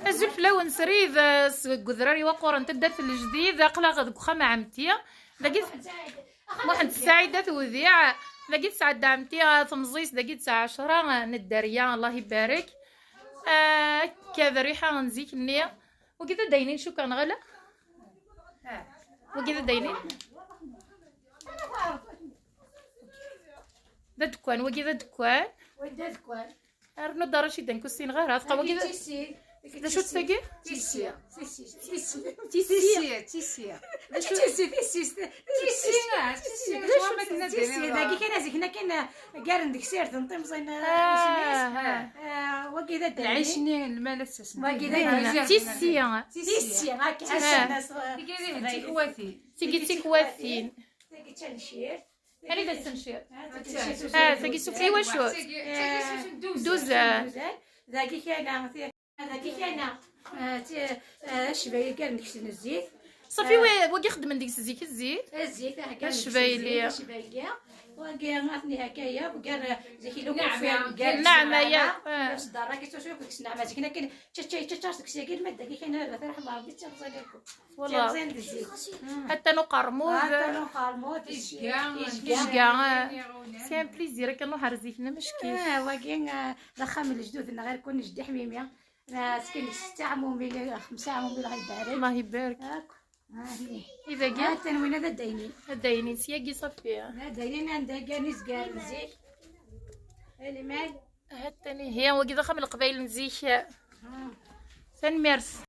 أزول فلاون سريد قدراري وقورن تدات الجديد أقلا غد خما عمتي لقيت واحد السعيدة توذيع لقيت سعد عمتي تمزيس لقيت ساعة 10 ندارية الله يبارك. كذا ريحة نزيك النية وكذا داينين شو كان غلا وكذا داينين دا دكان وكذا دكان ودا دكان رنو دار شي دنكو السين غير هاد قوا كذا دا شو تساقي تيسي داكي كان زيك هنا كان قارن ديك سيرت نطيم زين وكذا العيشني المال السسن تيسي هاك هسه الناس تيكي تيكواثين تاكي تنشير هاني دا التنشير تاكي سوفي واشو دوزة ذاكي كان شبايا كان نكشن الزيت صافي واقي خدم ديك الزيت الزيت هكا الشبايلية وكا عطني هكايا وكا زيك لو نعمة يا باش الدار كي تشوف ديك النعمه زيك كاين تشاش ديك الشيء كاين ماده كاين رحم الله ربي تغزل لكم والله زين الزيت حتى نقرمو حتى نقرمو كاع سي ان بليزير كنروح رزيفنا مشكل وكاين رخام الجدود غير كون جدي حميمه سكن 6 عمومي 5 عمومي الله يبارك الله يبارك إذا كاع التنوين هذا داينين داينين سياقي صافي داينين عندها كاع زكار مزيك اللي مال هاتني هي وكذا خم القبايل نزيك سن ميرس